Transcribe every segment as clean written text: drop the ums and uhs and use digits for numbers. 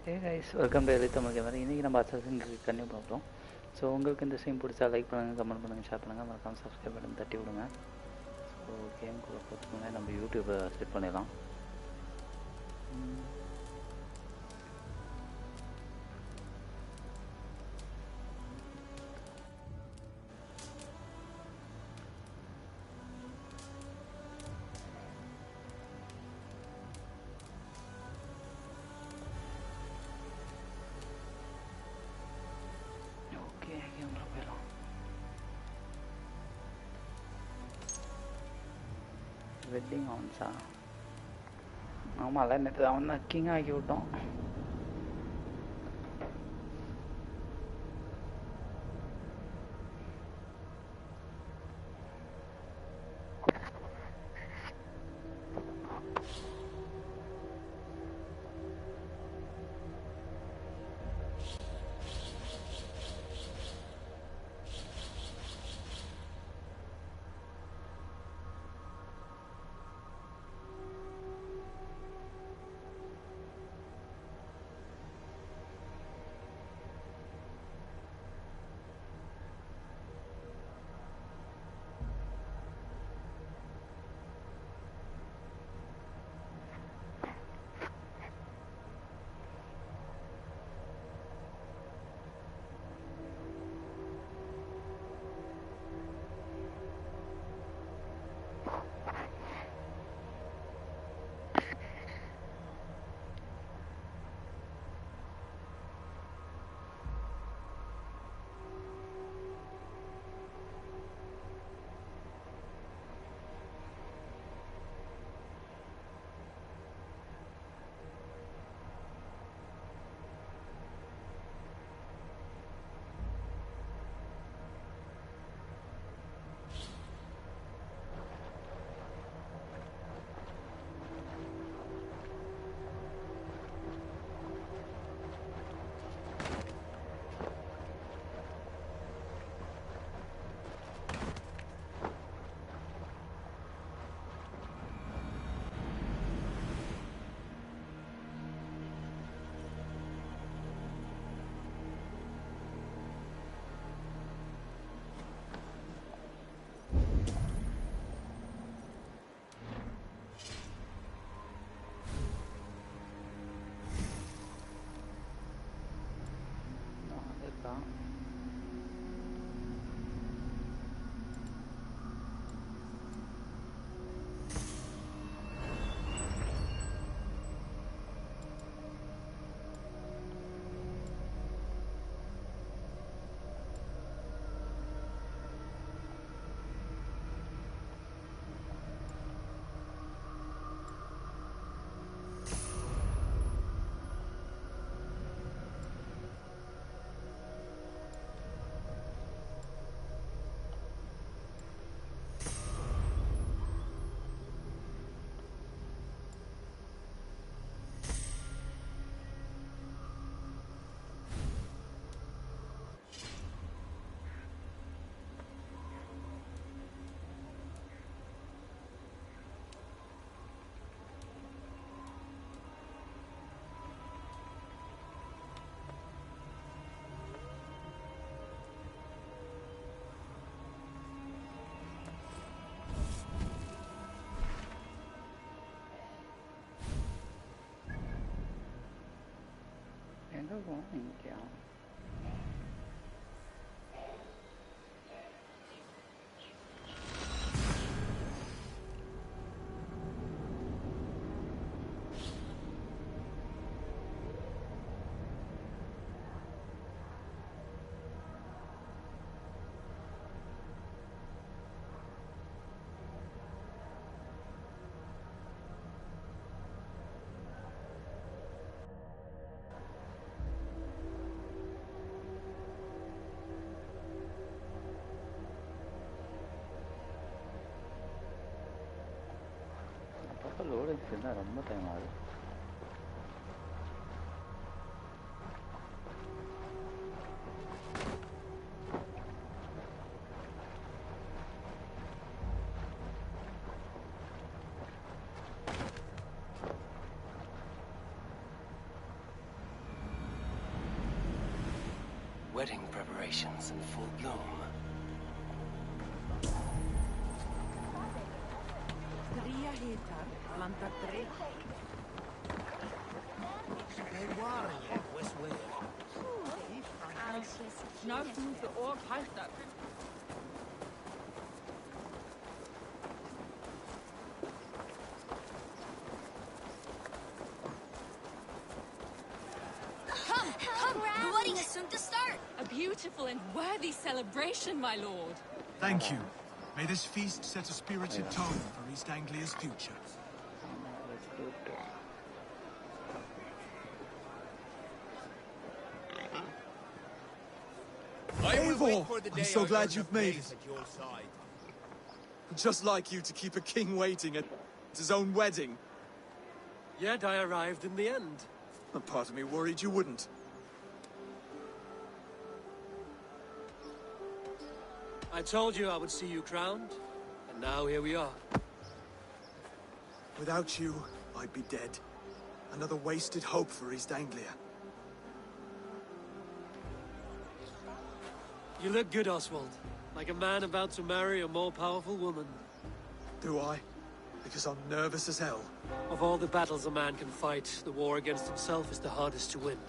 Hey guys, welcome to Elite Tamil Gamer. இன்னைக்கு நம்ம assassin greet continue பண்ணுறோம். So உங்களுக்கு இந்த ஸ்ட்ரீம் பிடிச்சா லைக் பண்ணுங்கள், கமெண்ட் பண்ணுங்கள், ஷேர் பண்ணுங்கள், மறக்காம சப்ஸ்கிரைப் பட்டன் தட்டி விடுங்க. ஸோ கேம்குள்ளே போகிறதுக்கு நம்ம யூடியூப்பை செட் பண்ணிடலாம். ஓகே, கேமில் போயிடலாம். வெட்டிங் ஆன்ஸா? ஆமாம்ல, நேற்று அவன் தான் கிங் ஆக்கி விட்டோம். எங்கே போகணும்? இங்கேயா? அப்பப்போ லோடிங்ஸ் இருந்தால் ரொம்ப டைம் ஆகுது. wedding preparations in full bloom. Come! The wedding is soon to start! A beautiful and worthy celebration, my lord. Thank you. May this feast set a spirited tone for East Anglia's future. Eivor! I'm so glad you've made it. Just like you to keep a king waiting at his own wedding. Yet I arrived in the end. A part of me worried you wouldn't. I told you I would see you crowned, and now here we are. Without you, I'd be dead. Another wasted hope for East Anglia. You look good, Oswald. Like a man about to marry a more powerful woman. Do I? Because I'm nervous as hell. Of all the battles a man can fight, the war against himself is the hardest to win.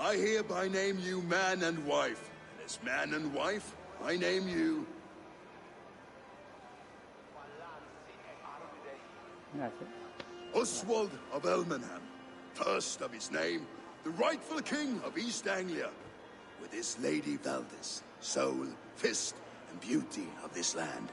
I hereby name you man and wife. And as man and wife, I name you... Oswald of Elmenham, first of his name, the rightful king of East Anglia, with his Lady Valdis, soul, fist, and beauty of this land.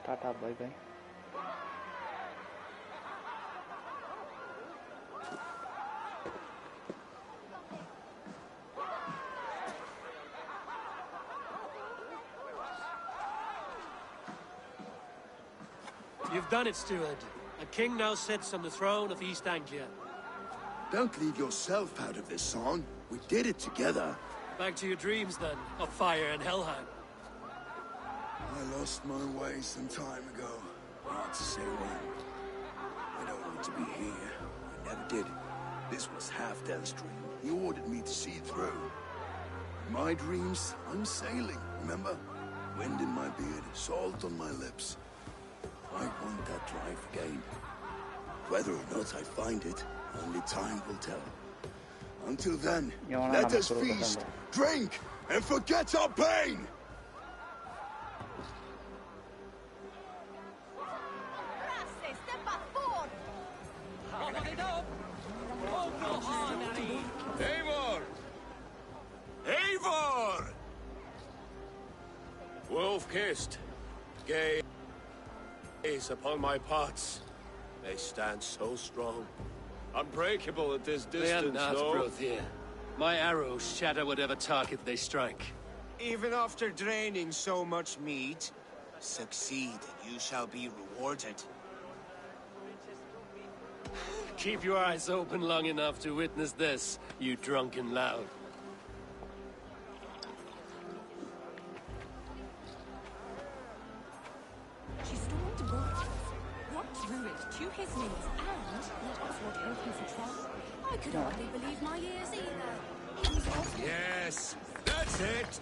Tata, bye bye. You've done it, steward. A king now sits on the throne of East Anglia. Don't leave yourself out of this song. We did it together. Back to your dreams, then, of fire and Helheim. I lost my way some time ago. Hard to say when. I don't want to be here. I never did. This was Halfdan's dream. He ordered me to see it through. In my dreams, I'm sailing, remember? Wind in my beard, salt on my lips. I want that drive again. Whether or not I find it, only time will tell. Until then, let us feast, drink, and forget our pain! Eivor! Eivor! Wolf-kissed, gaze upon my pots. They stand so strong. Unbreakable at this distance, no? My arrows shatter whatever target they strike. Even after draining so much meat, succeed and you shall be rewarded. Keep your eyes open long enough to witness this, you drunken lout. She stormed the barracks, walked through it to his knees, and let Oswald help him for trial. I could hardly believe my ears either. It was awful. Yes, that's it!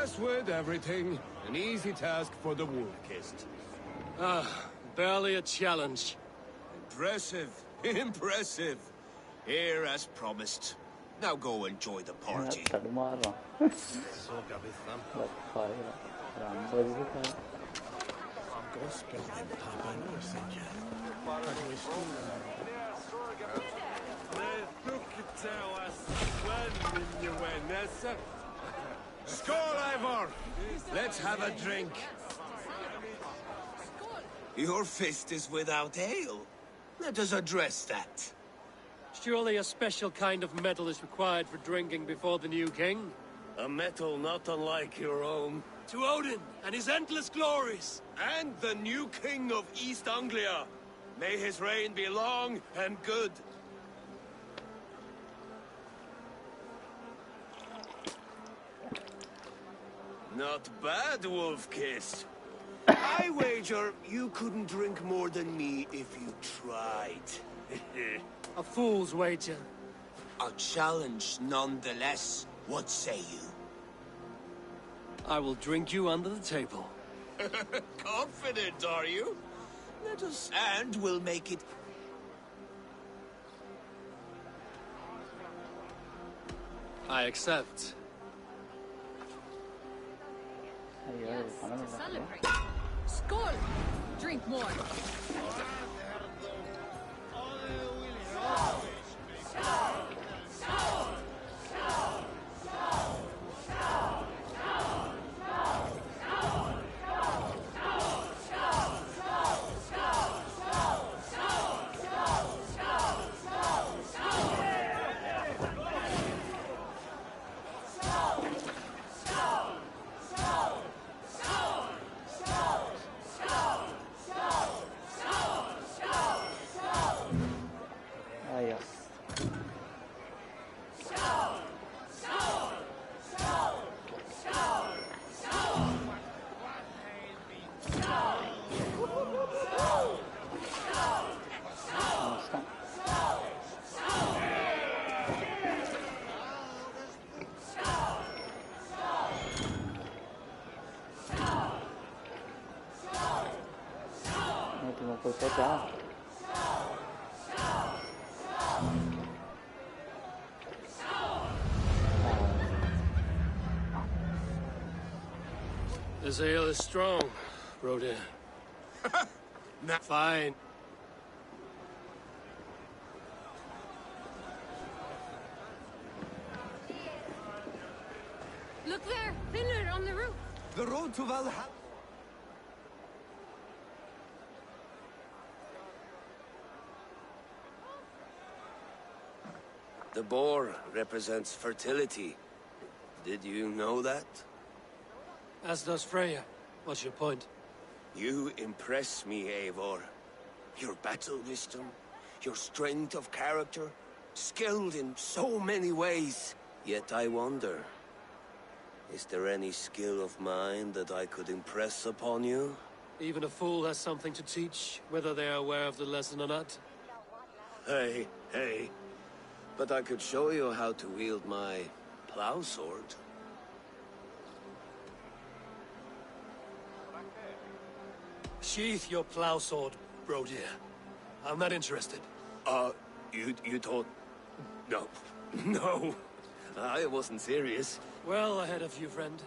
As with everything, an easy task for the wolf-kissed. Barely a challenge. Impressive, impressive. Here as promised. Now go enjoy the party. தடுமாறுறான் ரொம்ப இதுக்காக Skål, Eivor! Let's have a drink. Your fist is without ale. Let us address that. Surely a special kind of metal is required for drinking before the new king? A metal not unlike your own. To Odin and his endless glories! And the new king of East Anglia. May his reign be long and good. Not bad, Wolf-kissed. I wager you couldn't drink more than me if you tried. A fool's wager. A challenge nonetheless. What say you? I will drink you under the table. Confident, are you? Let us... And we'll make it... I accept. ஐயோ இது பணம் To இல்லை celebrate. Skål! Drink more. ஐயா கஷ்டம் நூற்றி 30 போச்சா This ale is strong, Rodin. Fine. Look there, thinner on the roof. The road to Valhalla. The boar represents fertility. Did you know that? As does Freya. What's your point? You impress me, Eivor. Your battle wisdom, your strength of character, skilled in so many ways. Yet I wonder, is there any skill of mine that I could impress upon you? Even a fool has something to teach, whether they are aware of the lesson or not. Hey, hey. But I could show you how to wield my plow sword. Sheath your plow sword. bro dear. I'm not interested. You thought... No. No. I wasn't serious. Well, I had a few, friend.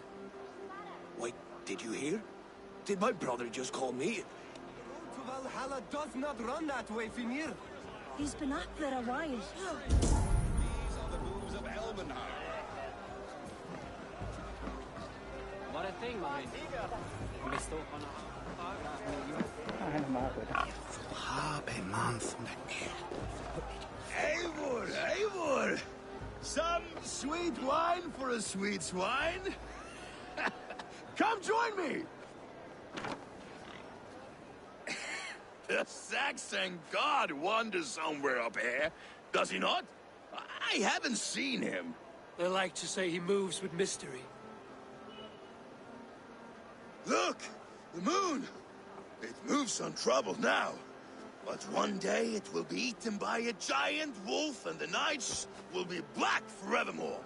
Wait, did you hear? Did my brother just call me? To Valhalla does not run that way, Finir. He's been up there a while. These are the moves of Elvenhard. Var det ting, man? Vi står på nå. Han er meget godt. Eivor, Eivor! Some sweet wine for a sweet swine? Come join me! The Saxon god wanders somewhere up here, does he not? I haven't seen him. They like to say he moves with mystery. Look! The moon! It moves untroubled now. But one day it will be eaten by a giant wolf and the nights will be black forevermore.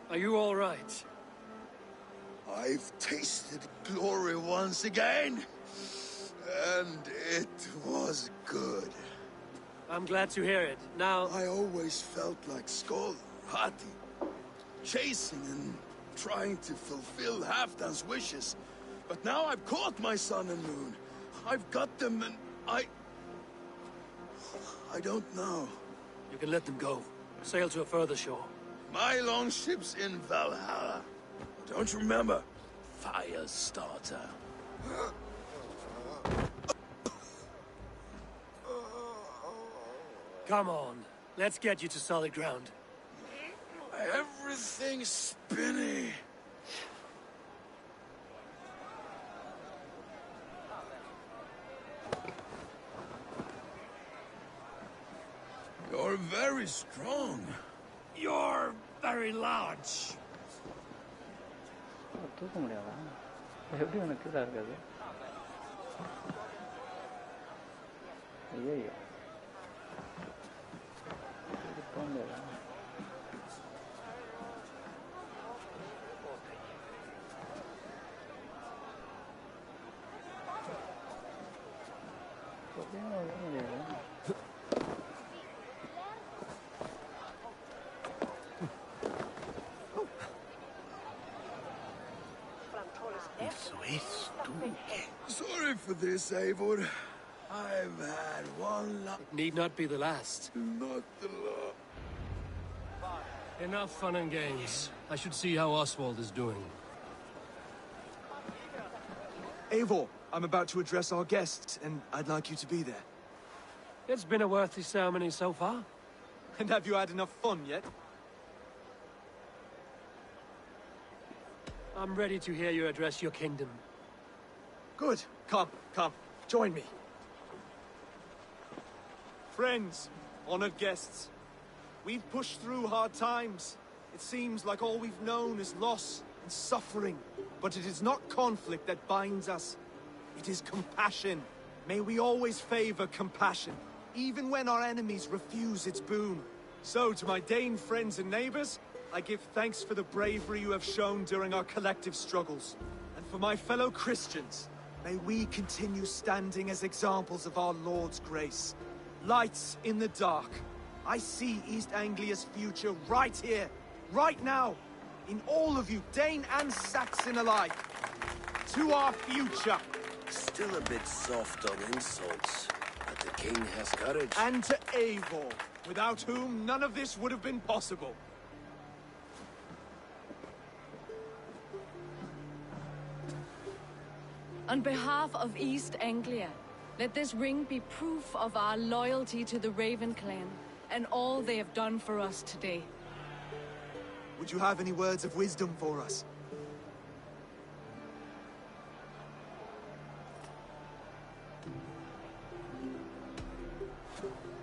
Are you all right? I've tasted glory once again. And it was good. I'm glad to hear it. Now... I always felt like Skoll, Hati, chasing and trying to fulfill Halfdan's wishes. But now I've caught my sun and moon. I've got them and I don't know. You can let them go. Sail to a further shore. My longship's in Valhalla. Don't you remember? Firestarter. Come on. Let's get you to solid ground. Everything's spinny. You're very strong. You're very large. தூக்க முடியாதா எப்படி உனக்கு இதாக இருக்காது ஐயோ போக முடியாதா முடியாது Sorry for this, Eivor. I've had one It need not be the last. Not the law. Enough fun and games. I should see how Oswald is doing. Eivor, I'm about to address our guests, and I'd like you to be there. It's been a worthy ceremony so far. And have you had enough fun yet? I'm ready to hear you address your kingdom. Good. Come. Join me. Friends, honored guests, we've pushed through hard times. It seems like all we've known is loss and suffering. But it is not conflict that binds us. It is compassion. May we always favor compassion, even when our enemies refuse its boon. So, to my Dane friends and neighbors, I give thanks for the bravery you have shown during our collective struggles. And for my fellow Christians, may we continue standing as examples of our Lord's grace. Lights in the dark. I see East Anglia's future right here, right now, in all of you, Dane and Saxon alike. To our future. Still a bit soft on insults, but the king has courage. And to Eivor, without whom none of this would have been possible. On behalf of East Anglia, let this ring be proof of our loyalty to the Raven clan and all they have done for us today. Would you have any words of wisdom for us?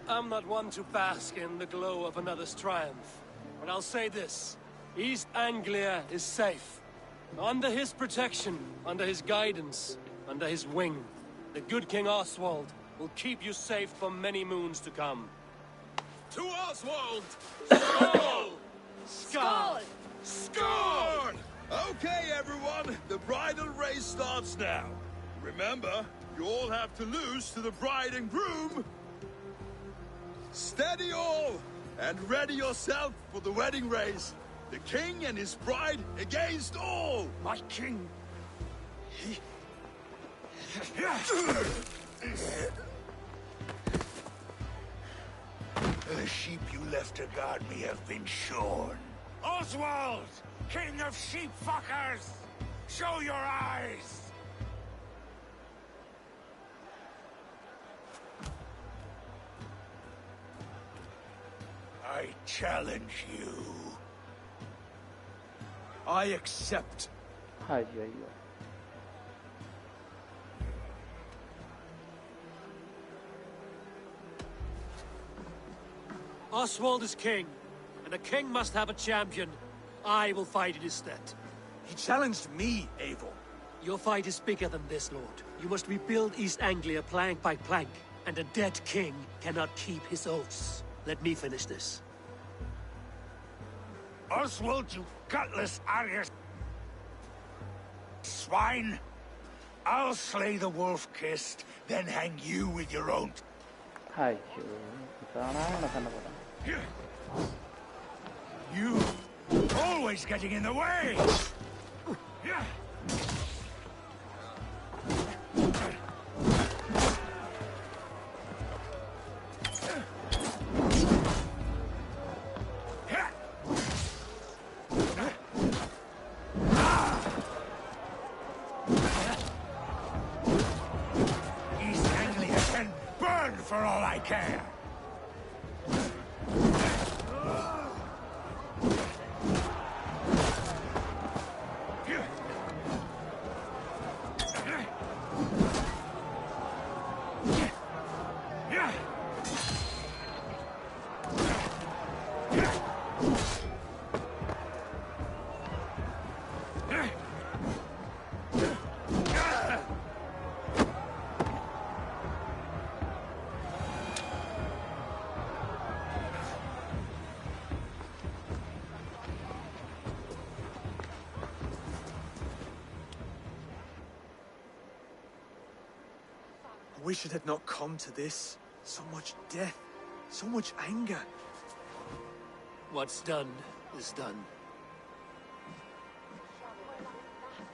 I'm not one to bask in the glow of another's triumph, but I'll say this. East Anglia is safe. Under his protection, under his guidance, under his wing, the good King Oswald will keep you safe for many moons to come. To Oswald! Skål! Skål! Score! Okay, everyone, the bridal race starts now. Remember, You all have to lose to the bride and groom. Steady all, and ready yourself for the wedding race. The king and his bride against all. My king. The sheep you left to guard me have been shorn. Oswald, king of sheep fuckers! Show your eyes! I challenge you. I accept. Ay, ay, ay. Oswald is king, and a king must have a champion. I will fight in his stead. He challenged me, Eivor. Your fight is bigger than this, Lord. You must rebuild East Anglia plank by plank, and a dead king cannot keep his oaths. Let me finish this. Oswald, you gutless Arya swine! I'll slay the wolf-kissed, then hang you with your own... അയ്യോ കാണാനാണ് തന്നെ പറയാം. You always getting in the way! East Anglia can burn for all I care! I wish it had not come to this. So much death, so much anger. What's done is done.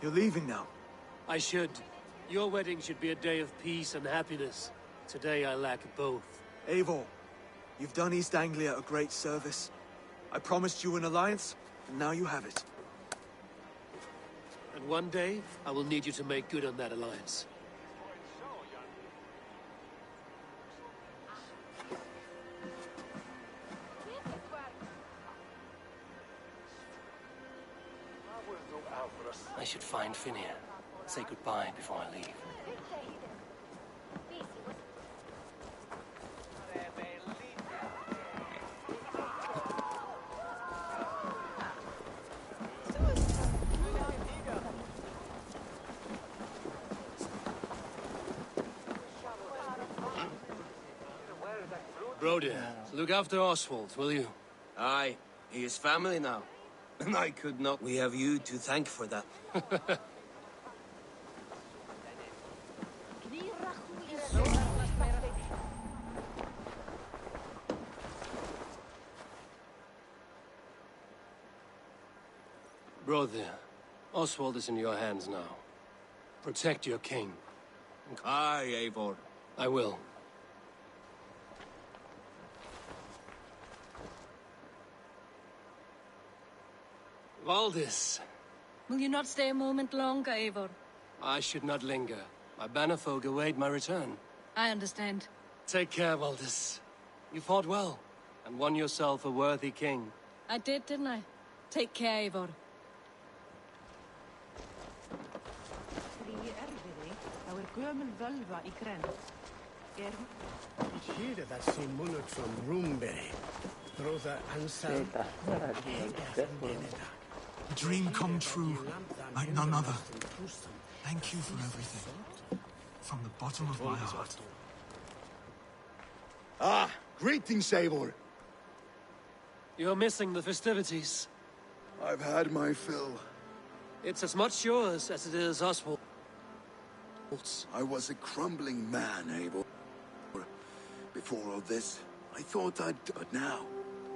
You're leaving now. I should. Your wedding should be a day of peace and happiness. Today I lack both. Eivor, you've done East Anglia a great service. I promised you an alliance, and now you have it. And one day, I will need you to make good on that alliance. I should find Finnear. Say goodbye before I leave. Brody, look after Oswald, will you? Aye, he is family now. And I could not. We have you to thank for that. Brother, Oswald is in your hands now. Protect your king. Aye, Eivor. I will. Valdis. Will you not stay a moment longer, Eivor? I should not linger. My bannerfolk await my return. I understand. Take care, Valdis. You fought well, and won yourself a worthy king. I did, didn't I? Take care, Eivor. A dream come true, like none other. Thank you for everything. From the bottom of my heart. Ah, greetings, Eivor. You're missing the festivities. I've had my fill. It's as much yours as it is Oswald. I was a crumbling man, Abel. Before all this, I thought I'd... But now,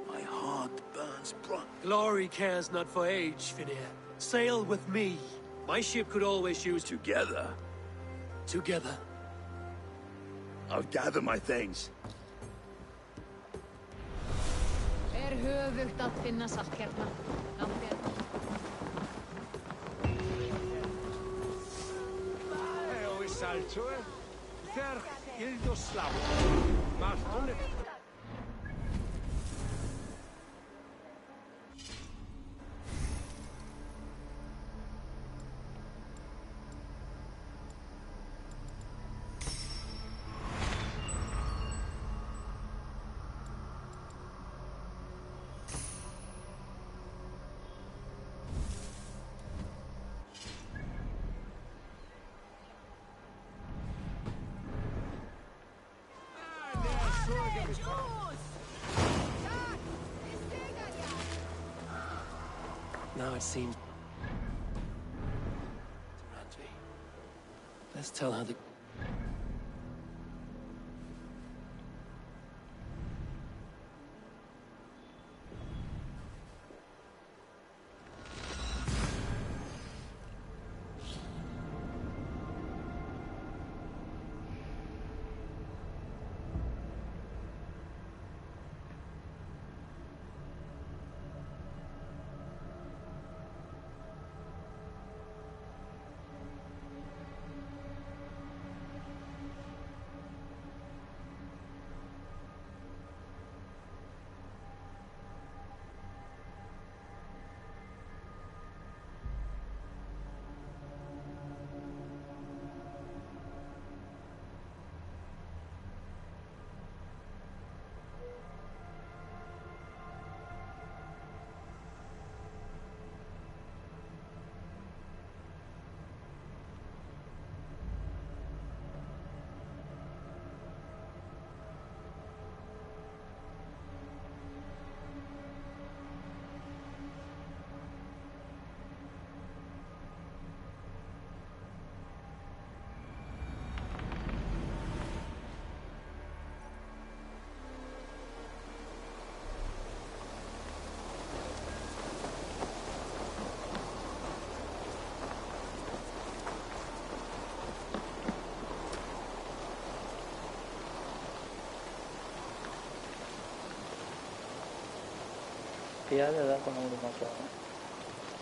my heart burns bright. Glory cares not for age, Finir. Sail with me. My ship could always use... Together? Together. I'll gather my things. Höfugt að finna saltkjarna. Eo is saltue. Ferch ildo slav. Martone. Now it seems... Let's tell her the...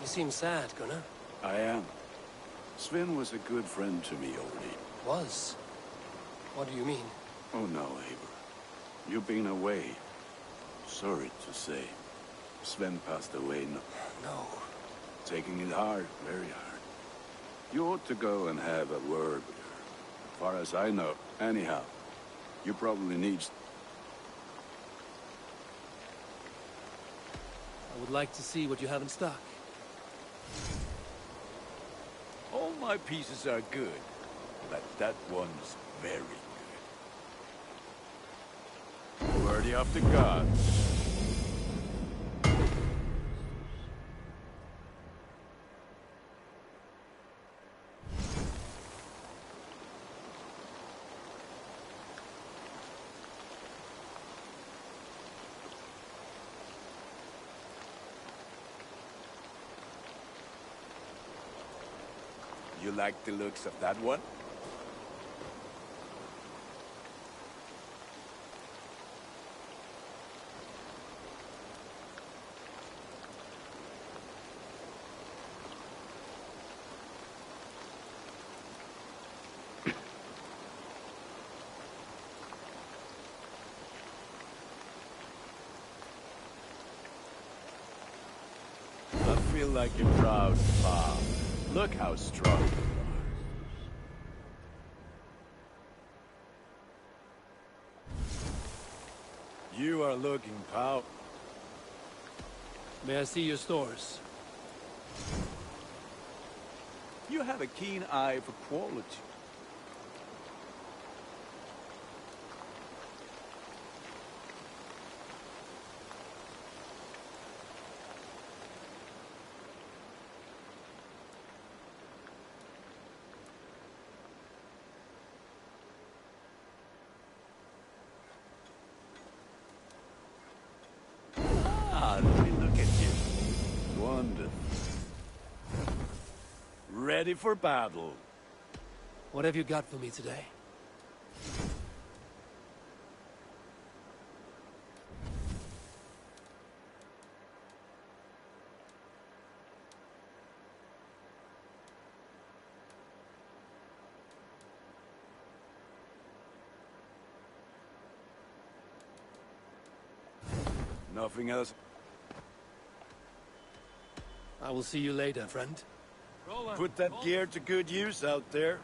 You seem sad, Gunnar. I am. Sven was a good friend to me, Odin. Was? What do you mean? Oh no, Eivor. You've been away. Sorry to say. Sven passed away. No. Taking it hard, very hard. You ought to go and have a word with her. As far as I know. Anyhow, you probably need... I would like to see what you have in stock. All my pieces are good, but that one's very good. Worthy of the gods. You like the looks of that one? I feel like a proud father. Look how strong you are. You are looking powerful. May I see your stores? You have a keen eye for quality. London. Ready for battle. What have you got for me today? Nothing else? I will see you later, friend. Put that gear to good use out there.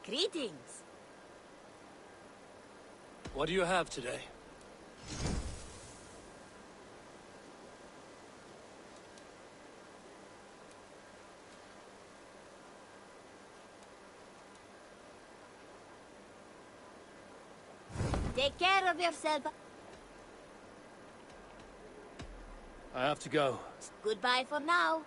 Greetings. What do you have today? Take care of yourself. I have to go. Goodbye for now.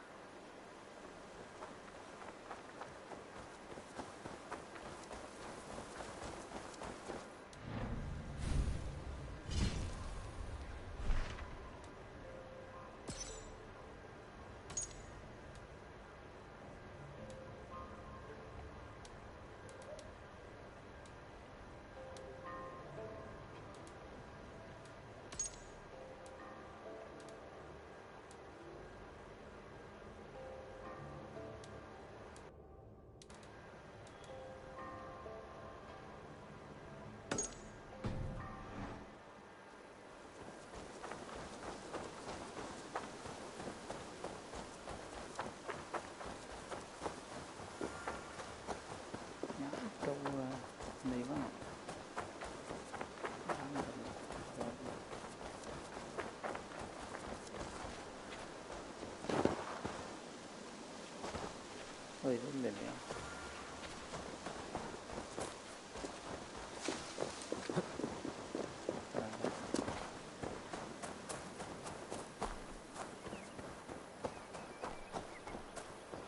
Ôi, rất mệt mỏi.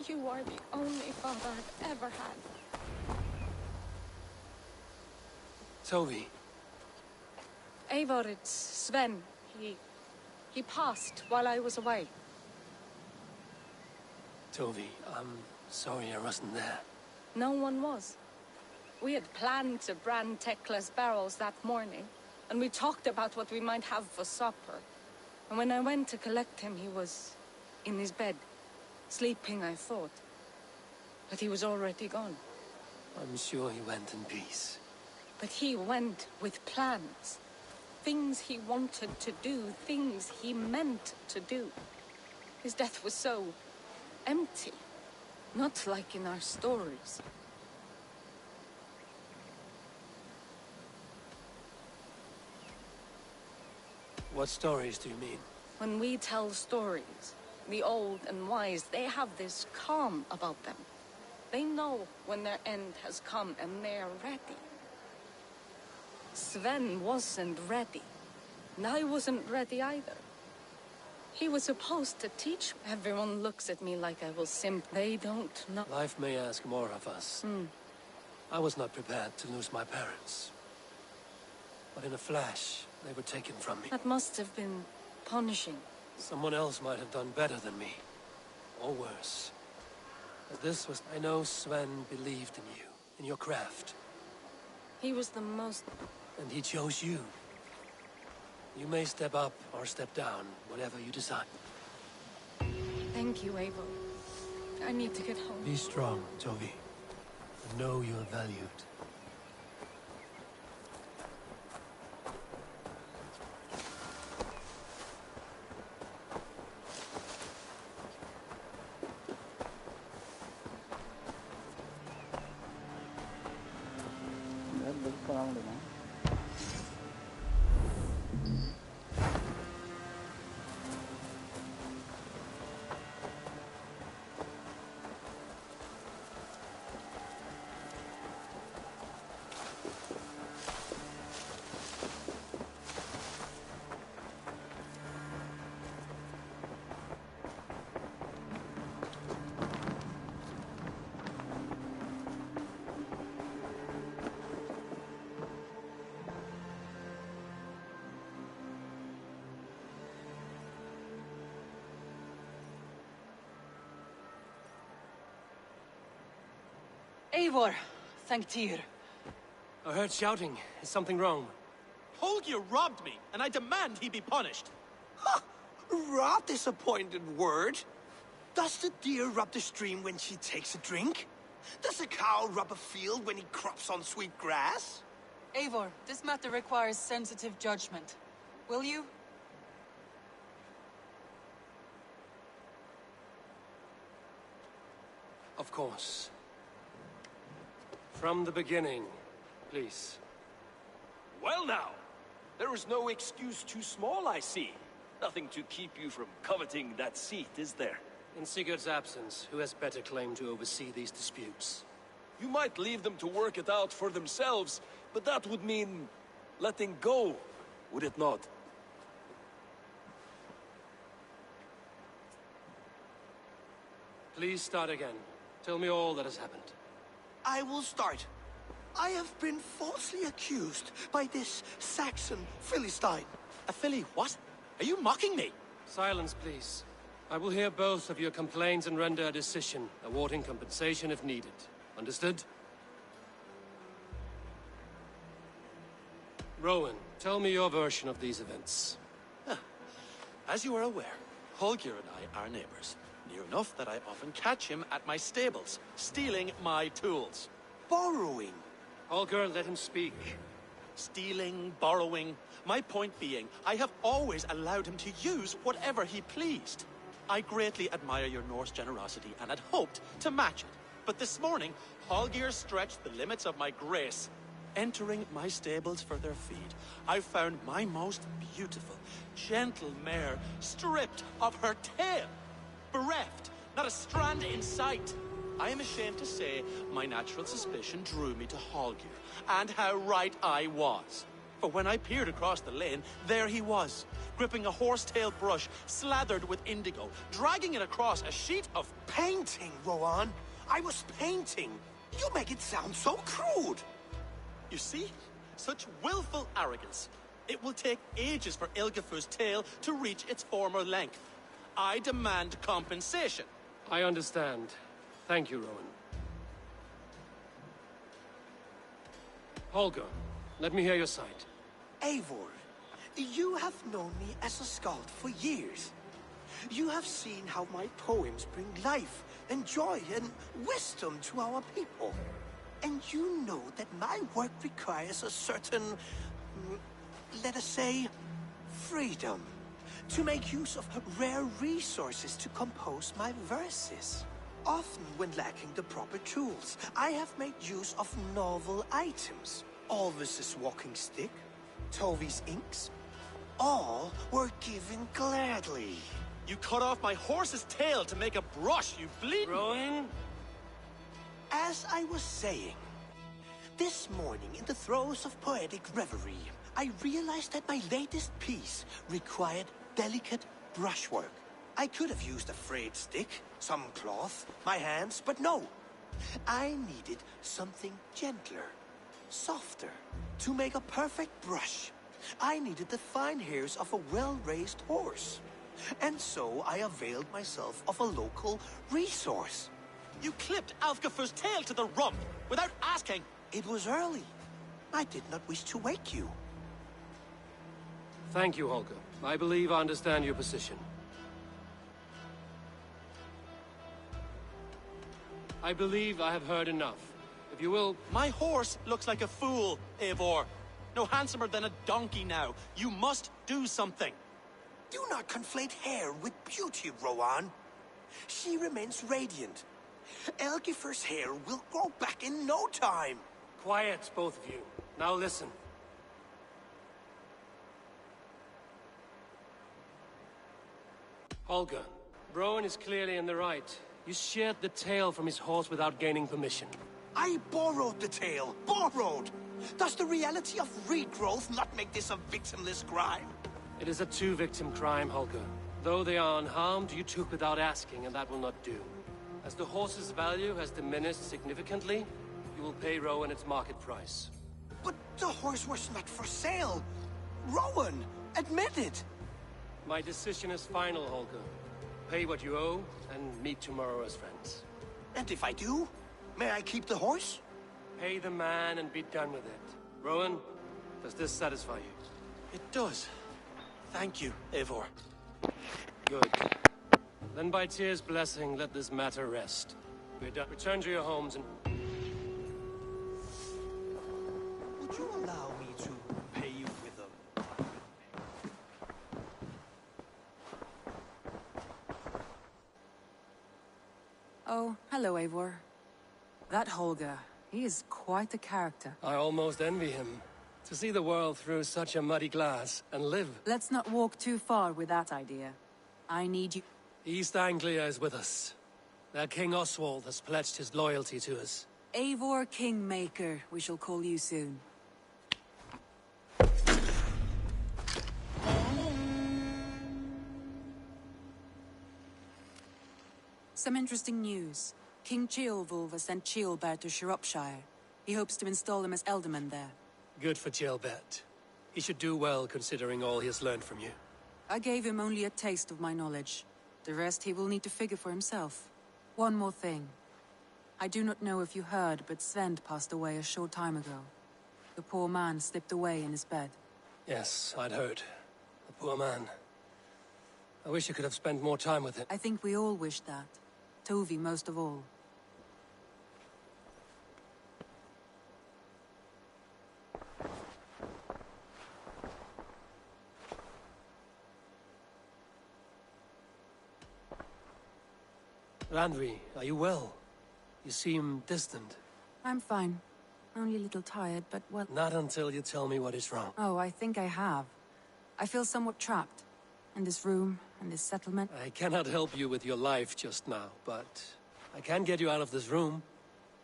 You are the only father I've ever had. Toby. Eivor, it's Sven. He passed while I was away. Toby, I'm sorry I wasn't there. No one was. We had planned to brand Tekla's barrels that morning, and we talked about what we might have for supper. And when I went to collect him, he was in his bed. Sleeping, I thought. But he was already gone. I'm sure he went in peace. But he went with plans. Things he wanted to do, things he meant to do. His death was so empty. Not like in our stories. What stories do you mean? When we tell stories, the old and wise, they have this calm about them. They know when their end has come and they're ready. Sven wasn't ready. And I wasn't ready either. He was supposed to teach. Everyone looks at me like I will simp. They don't know. Life may ask more of us. I was not prepared to lose my parents. But in a flash, they were taken from me. That must have been punishing. Someone else might have done better than me. Or worse. But this was... I know Sven believed in you, in your craft. He was the most... And he chose you. You may step up or step down, whatever you decide. Thank you, Eivor. I need to get home. Be strong, Tovi. And know you're valued. Eivor, thank Tyr. I heard shouting. Is something wrong? Holger robbed me, and I demand he be punished. Ha! Robbed is a pointed word. Does the deer rub the stream when she takes a drink? Does a cow rub a field when he crops on sweet grass? Eivor, this matter requires sensitive judgment. Will you? Of course. From the beginning, please. Well now, there is no excuse too small, I see. Nothing to keep you from coveting that seat, is there? In Sigurd's absence, who has better claim to oversee these disputes? You might leave them to work it out for themselves, but that would mean letting go, would it not? Please start again. Tell me all that has happened. I will start. I have been falsely accused by this Saxon Philistine. A Philly what? Are you mocking me? Silence, please. I will hear both of your complaints and render a decision, awarding compensation if needed. Understood? Rowan, tell me your version of these events. As you are aware, Holger and I are neighbors. Near enough that I often catch him at my stables, stealing my tools. Borrowing. Holger, let him speak. Stealing, borrowing. My point being, I have always allowed him to use whatever he pleased. I greatly admire your Norse generosity and had hoped to match it. But this morning, Holger stretched the limits of my grace. Entering my stables for their feed, I found my most beautiful, gentle mare stripped of her tail. Bereft, not a strand in sight. I am ashamed to say my natural suspicion drew me to Holger, and how right I was. For when I peered across the lane, there he was, gripping a horsetail brush slathered with indigo, dragging it across a sheet of painting, Rowan. I was painting. You make it sound so crude. You see? Such willful arrogance. It will take ages for Ilgafur's tail to reach its former length. I demand compensation. I understand. Thank you, Rowan. Holger, let me hear your side. Eivor, you have known me as a skald for years. You have seen how my poems bring life and joy and wisdom to our people. And you know that my work requires a certain, let us say, freedom. To make use of rare resources to compose my verses. Often when lacking the proper tools, I have made use of novel items. Alvis's walking stick, Tovi's inks. All were given gladly. You cut off my horse's tail to make a brush, you bleed. Rowan? As I was saying, this morning in the throes of poetic reverie, I realized that my latest piece required delicate brushwork. I could have used a frayed stick, some cloth, my hands, but no. I needed something gentler, softer. To make a perfect brush, I needed the fine hairs of a well-raised horse. And so I availed myself of a local resource. You clipped Alfgafur's tail to the rump without asking. It was early. I did not wish to wake you. Thank you, Holger. I believe I understand your position. I believe I have heard enough. If you will... My horse looks like a fool, Eivor. No handsomer than a donkey now. You must do something. Do not conflate hair with beauty, Rowan. She remains radiant. Elgifer's hair will grow back in no time. Quiet, both of you. Now listen. Holger, Rowan is clearly in the right. You sheared the tail from his horse without gaining permission. I borrowed the tail. Borrowed! Does the reality of regrowth not make this a victimless crime? It is a two-victim crime, Holger. Though they are unharmed, you took without asking, and that will not do. As the horse's value has diminished significantly, you will pay Rowan its market price. But the horse was not for sale. Rowan, admit it. My decision is final, Holger. Pay what you owe, and meet tomorrow as friends. And if I do, may I keep the horse? Pay the man and be done with it. Rowan, does this satisfy you? It does. Thank you, Eivor. Good. Then by Tyr's blessing, let this matter rest. We're done. Return to your homes and... Would you allow me to pay you with them? Oh, hello, Eivor. That Holger, he is quite a character. I almost envy him. To see the world through such a muddy glass and live. Let's not walk too far with that idea. I need you... East Anglia is with us. Their King Oswald has pledged his loyalty to us. Eivor Kingmaker, we shall call you soon. Some interesting news. King Ceolwulf has sent Ceolbert to Shropshire. He hopes to install him as Elderman there. Good for Ceolbert. He should do well considering all he has learned from you. I gave him only a taste of my knowledge. The rest he will need to figure for himself. One more thing. I do not know if you heard, but Sven passed away a short time ago. The poor man slipped away in his bed. Yes, I'd heard. The poor man. I wish I could have spent more time with him. I think we all wish that. Tovi most of all. Randvi, are you well? You seem distant. I'm fine. Only a little tired, but well... Not until you tell me what is wrong. Oh, I think I have. I feel somewhat trapped. In this room, and this settlement. I cannot help you with your life just now, but I can get you out of this room.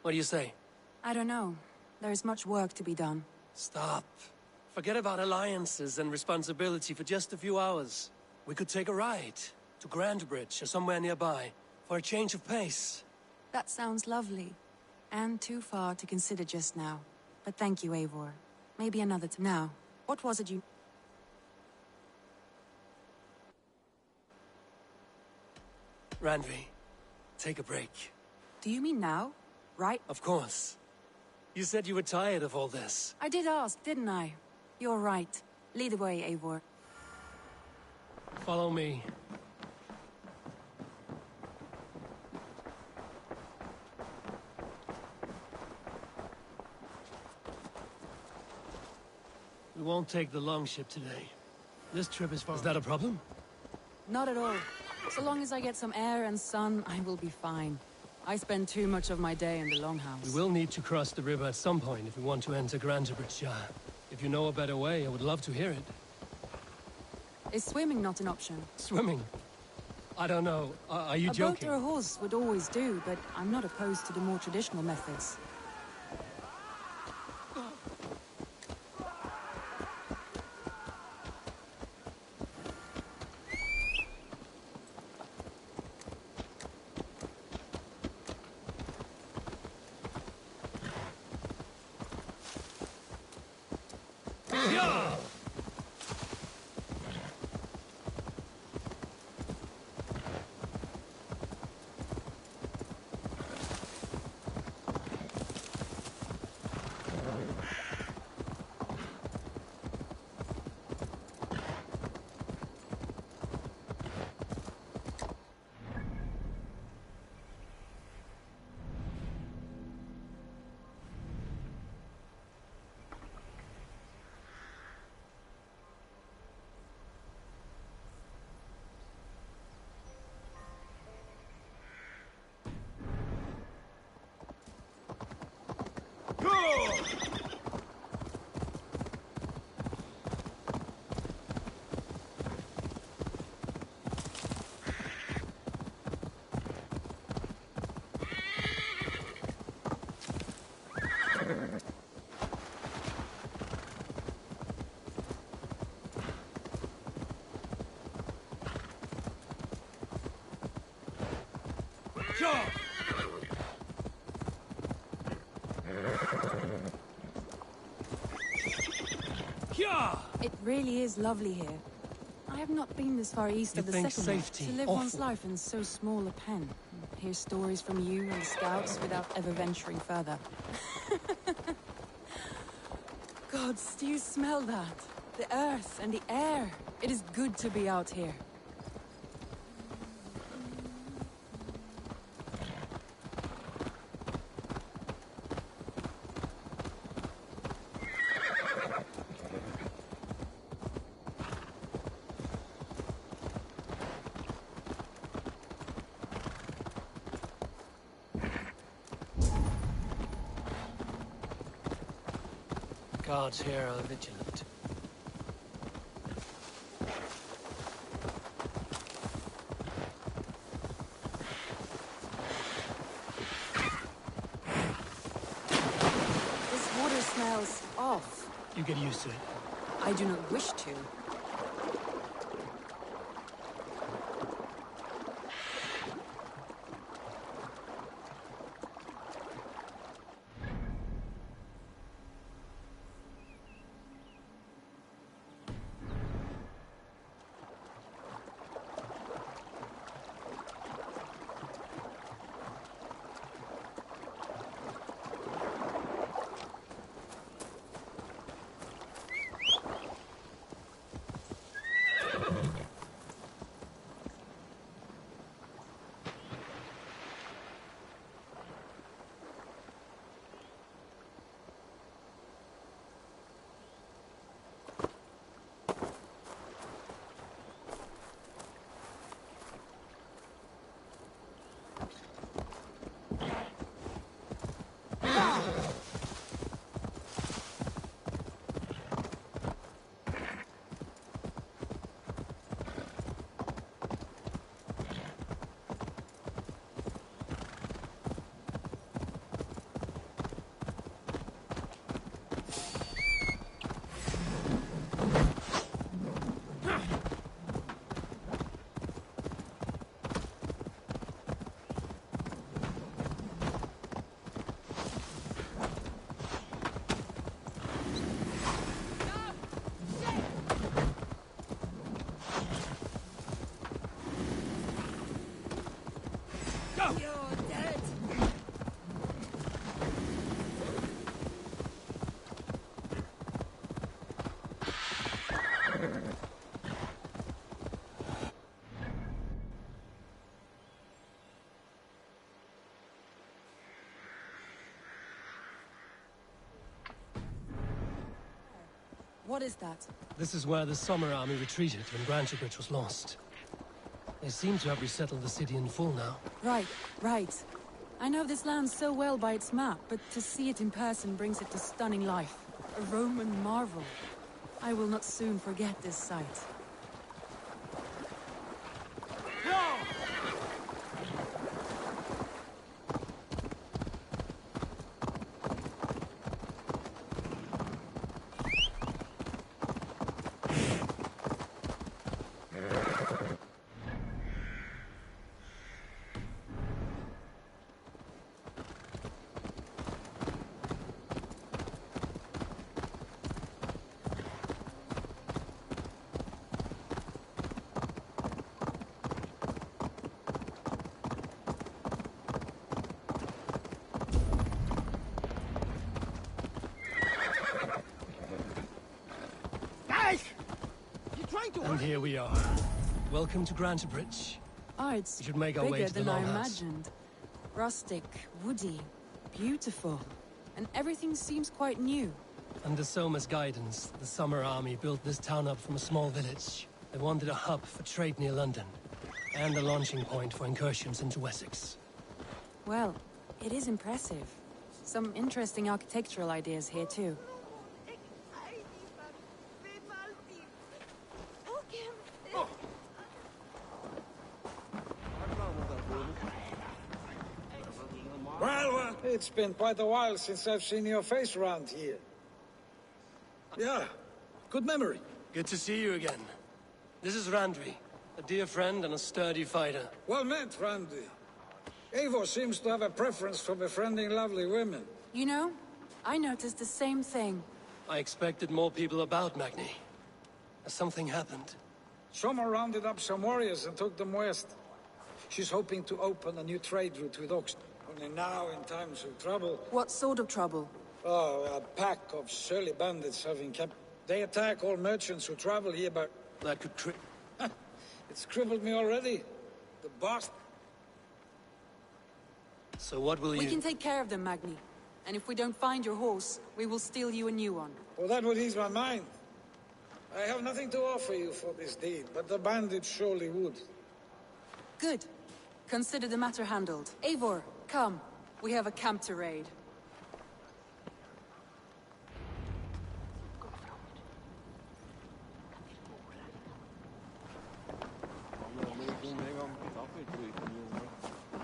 What do you say? I don't know. There is much work to be done. Stop. Forget about alliances and responsibility for just a few hours. We could take a ride to Grandbridge or somewhere nearby for a change of pace. That sounds lovely. And too far to consider just now. But thank you, Eivor. Maybe another time. Now, what was it you... Randvi, take a break. Do you mean now? Right? Of course. You said you were tired of all this. I did ask, didn't I? You're right. Lead the way, Eivor. Follow me. We won't take the long ship today. This trip is far. Is that a problem? Not at all. So long as I get some air and sun, I will be fine. I spend too much of my day in the Longhouse. We will need to cross the river at some point if we want to enter Grandbridge. If you know a better way, I would love to hear it. Is swimming not an option? Swimming? I don't know. Are you joking? A boat or a horse would always do, but I'm not opposed to the more traditional methods. It really is lovely here. I have not been this far east of the settlement to live one's life in so small a pen. Hear stories from you and the scouts without ever venturing further. Gods, do you smell that? The earth and the air. It is good to be out here. Guards here are vigilant. This water smells off. You get used to it. I do not wish to. What is that? This is where the Summer Army retreated when Branchbridge was lost. They seem to have resettled the city in full now. Right, right. I know this land so well by its map, but to see it in person brings it to stunning life. A Roman marvel. I will not soon forget this sight. And here we are. Welcome to Branchbridge. Oh, it's We should make our way bigger to the than I Longhouse. imagined. Rustic, woody, beautiful. And everything seems quite new. Under Soma's guidance, the Summer Army built this town up from a small village. They wanted a hub for trade near London, and a launching point for incursions into Wessex. Well, it is impressive. Some interesting architectural ideas here, too. Well, it's been quite a while since I've seen your face around here. Yeah, good memory. Good to see you again. This is Randvi, a dear friend and a sturdy fighter. Well met, Randy. Eivor seems to have a preference for befriending lovely women. You know, I noticed the same thing. I expected more people about, Magni. Has something happened? Someone rounded up some warriors and took them west. She's hoping to open a new trade route with Oxford. Only now, in times of trouble... What sort of trouble? Oh, a pack of surly bandits having kept... They attack all merchants who travel here, but... That could It's crippled me already. The boss... So what will you... We can take care of them, Magni. And if we don't find your horse, we will steal you a new one. Well, that would ease my mind. I have nothing to offer you for this deed, but the bandits surely would. Good. Consider the matter handled. Eivor, come. We have a camp to raid.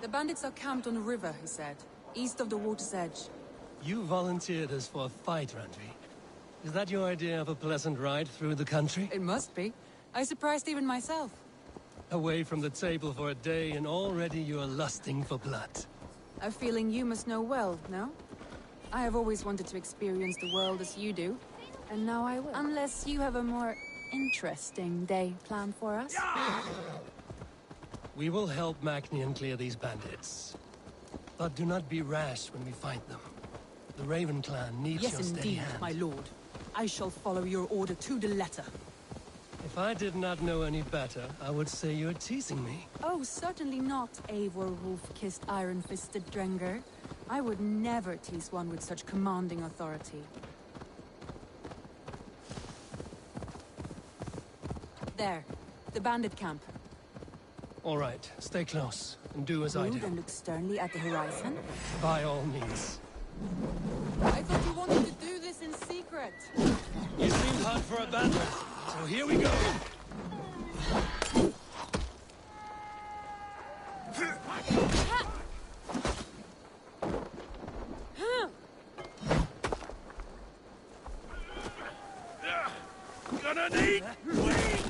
The bandits are camped on the river, he said, east of the water's edge. You volunteered us for a fight, Randvi. Is that your idea of a pleasant ride through the country? It must be. I surprised even myself. Away from the table for a day and already you are lusting for blood. A feeling you must know well, no? I have always wanted to experience the world as you do, and now I will. Unless you have a more interesting day planned for us. We will help Magni clear these bandits. But do not be rash when we fight them. The Raven clan needs your steady hand. My lord. I shall follow your order to the letter. If I did not know any better, I would say you're teasing me. Oh, certainly not, Eivor wolf-kissed iron-fisted Drenger. I would never tease one with such commanding authority. There. The bandit camp. All right, stay close, and do as I do. And look sternly at the horizon? By all means. I thought you wanted to do this in secret. You seemed hot for a battle, so here we go. Gonna need wings!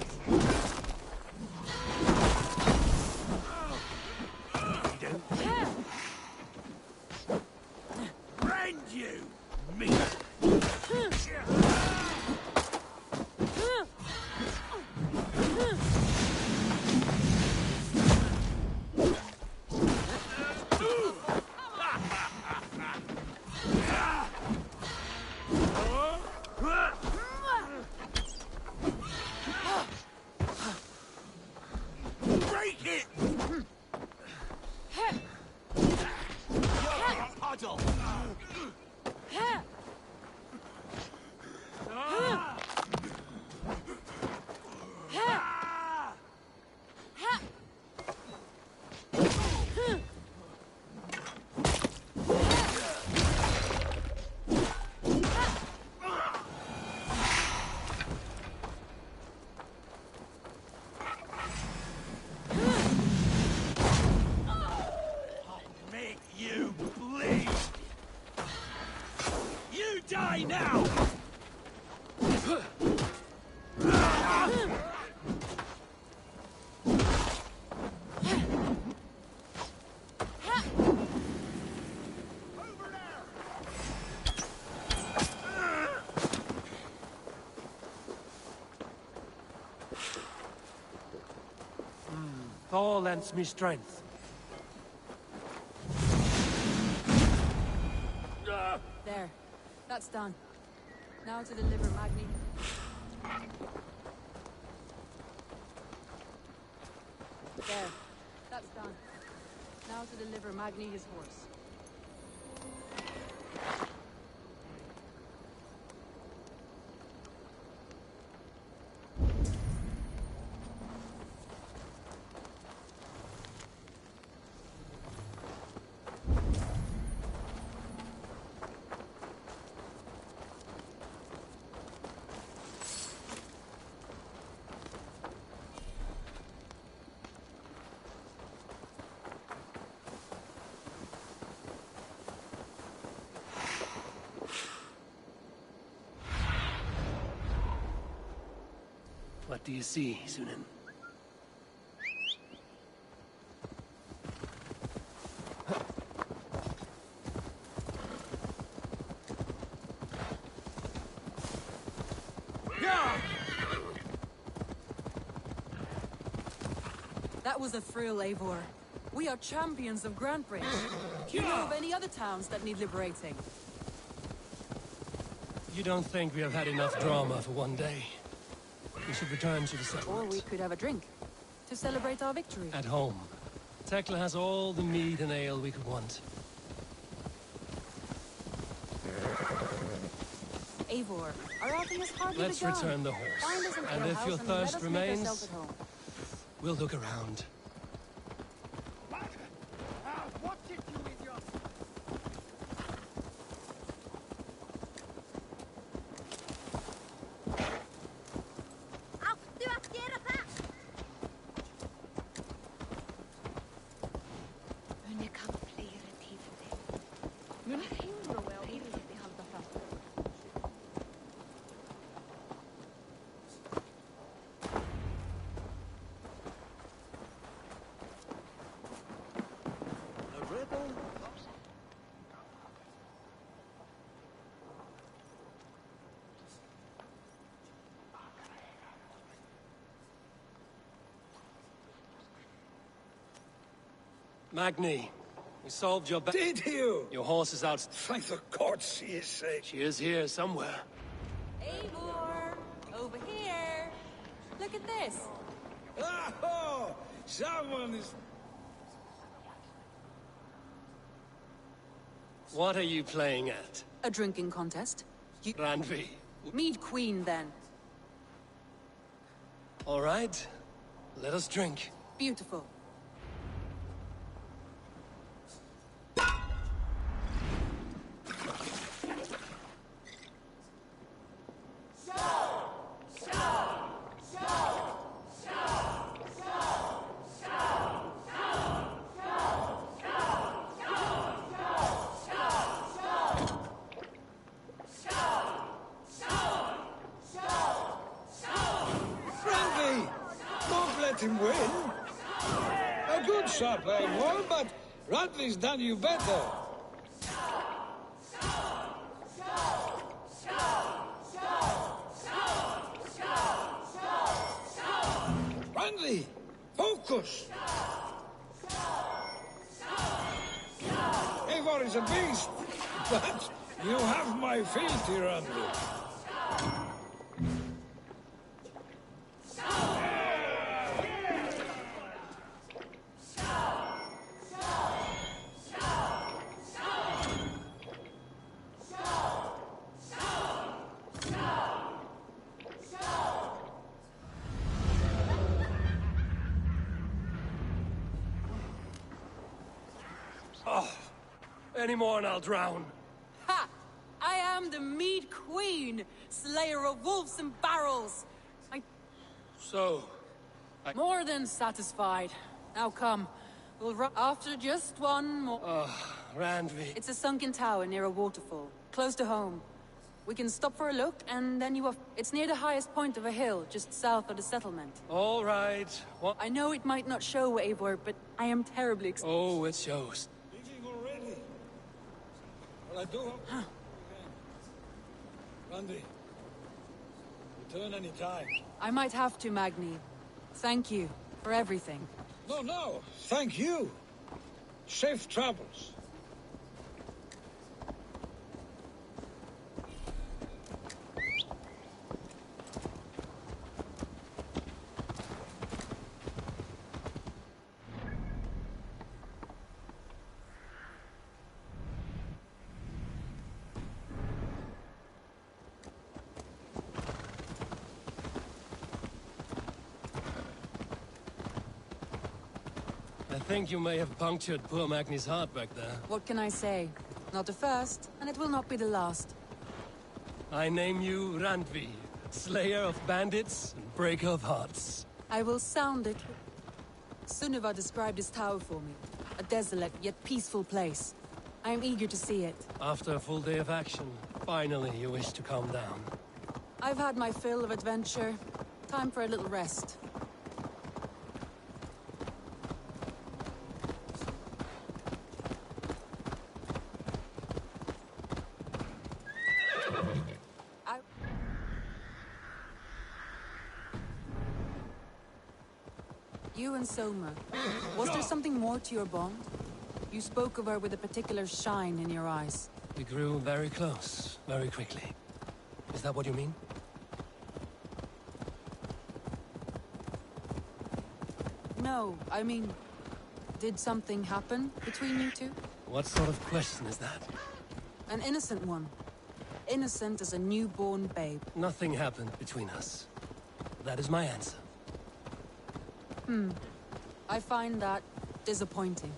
Rend you, meat! Break it! Puddle! Make you bleed! You die now! Thor lends me strength. There. That's done. Now to deliver Magni. There. That's done. Now to deliver Magni his horse. What do you see, Sunan? That was a thrill, Eivor. We are champions of Grand Bridge. Do you know of any other towns that need liberating? You don't think we have had enough drama for one day? We should return to the settlement. Or we could have a drink to celebrate our victory. At home. Tekla has all the mead and ale we could want. Eivor, our outing has hardly Let's begun. return the horse. Find us an And alehouse if your and let thirst us make ourselves remains, at home. we'll look around. Magni, we solved your Did you? Your horse is out. Thank the gods she is safe. She is here somewhere. Eivor, over here. Look at this. Oh, someone is... What are you playing at? A drinking contest. Randvi. Mead Queen, then. All right. Let us drink. Beautiful. Let him win. A good shot, Eivor, but Radley's done you better. Radley, focus. Eivor is a beast, but you have my fealty, Radley. Any more and I'll drown. Ha! I am the Mead Queen, slayer of wolves and barrels. More than satisfied. Now come. We'll run after just one more. Randvi. It's a sunken tower near a waterfall, close to home. We can stop for a look, and then you are... It's near the highest point of a hill, just south of the settlement. All right. What? I know it might not show, Eivor, but I am terribly excited. Oh, it shows. Already. Well, I do hope... Randy, return any time. I might have to, Magni. Thank you for everything. No, thank you. Safe travels. I think you may have punctured poor Magni's heart back there. What can I say? Not the first, and it will not be the last. I name you Randvi, slayer of bandits and breaker of hearts. I will sound it. Sunniva described this tower for me. A desolate yet peaceful place. I am eager to see it. After a full day of action, finally you wish to calm down. I've had my fill of adventure. Time for a little rest. You and Soma, was there something more to your bond? You spoke of her with a particular shine in your eyes. We grew very close, very quickly. Is that what you mean? No, I mean, did something happen between you two? What sort of question is that? An innocent one. Innocent as a newborn babe. Nothing happened between us. That is my answer. I find that disappointing.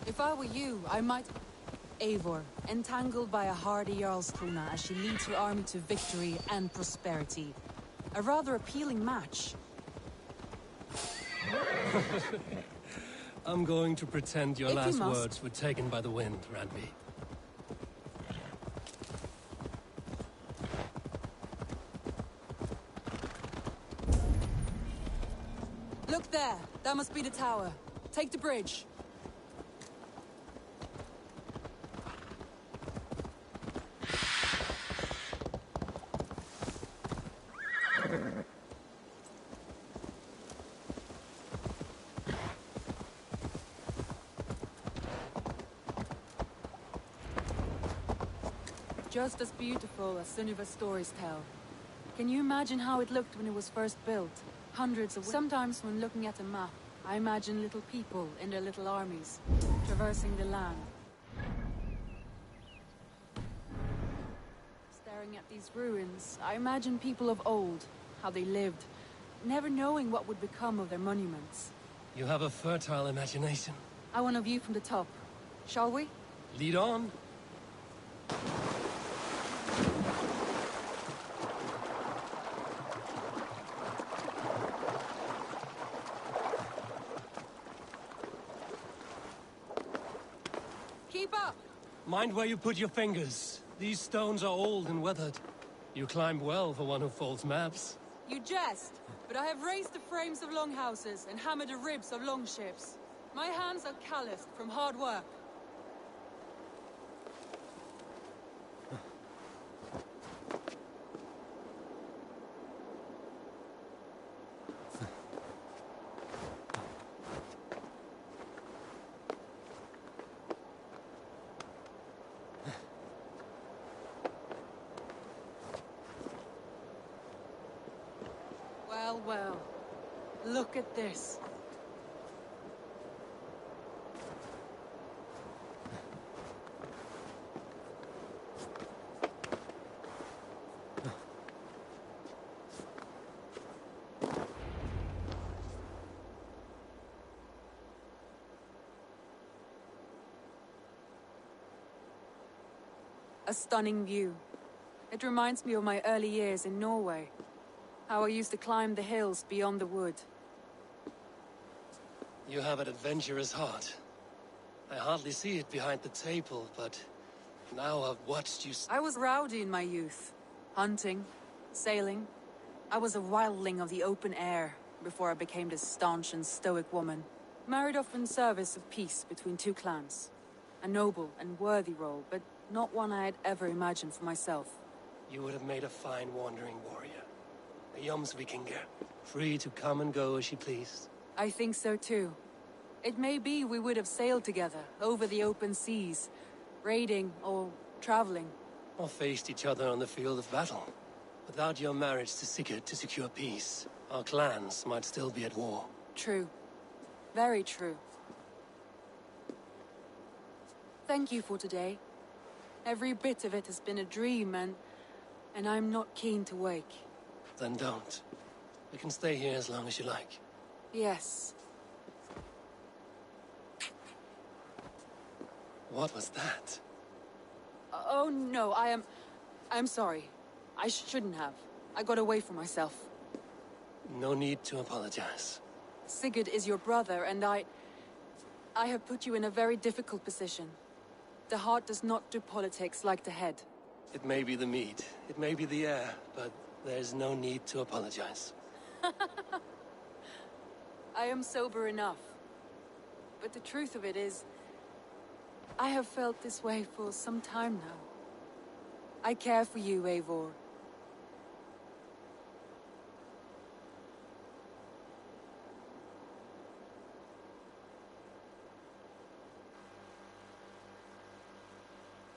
If I were you, I might... Eivor, entangled by a hardy Jarlskrona as she leads her army to victory and prosperity. A rather appealing match. I'm going to pretend your If you last must. words were taken by the wind, Randby. Look there! That must be the tower. Take the bridge. Just as beautiful as Sunniva's stories tell. Can you imagine how it looked when it was first built? Hundreds of... Sometimes when looking at a map, I imagine little people in their little armies, traversing the land. Staring at these ruins, I imagine people of old, how they lived, never knowing what would become of their monuments. You have a fertile imagination. I want a view from the top. Shall we? Lead on. Keep up! Mind where you put your fingers. These stones are old and weathered. You climbed well for one who folds maps. You jest, but I have raised the frames of longhouses and hammered the ribs of longships. My hands are calloused from hard work. Well, well. Look at this. A stunning view. It reminds me of my early years in Norway. How I used to climb the hills beyond the wood. You have an adventurous heart. I hardly see it behind the table, but now I've watched you... I was rowdy in my youth. Hunting, sailing. I was a wildling of the open air before I became this staunch and stoic woman. Married off in service of peace between two clans. A noble and worthy role, but not one I had ever imagined for myself. You would have made a fine wandering warrior. A Jomsvikinger, free to come and go as she pleased. I think so too. It may be we would have sailed together, over the open seas, raiding or traveling. Or faced each other on the field of battle. Without your marriage to Sigurd to secure peace, our clans might still be at war. True. Very true. Thank you for today. Every bit of it has been a dream, and I'm not keen to wake. Then don't. We can stay here as long as you like. Yes. What was that? Oh no, I'm sorry. I shouldn't have. I got away from myself. No need to apologize. Sigurd is your brother, and I have put you in a very difficult position. The heart does not do politics like the head. It may be the meat, it may be the air, but there's no need to apologize. I am sober enough. But the truth of it is, I have felt this way for some time now. I care for you, Eivor,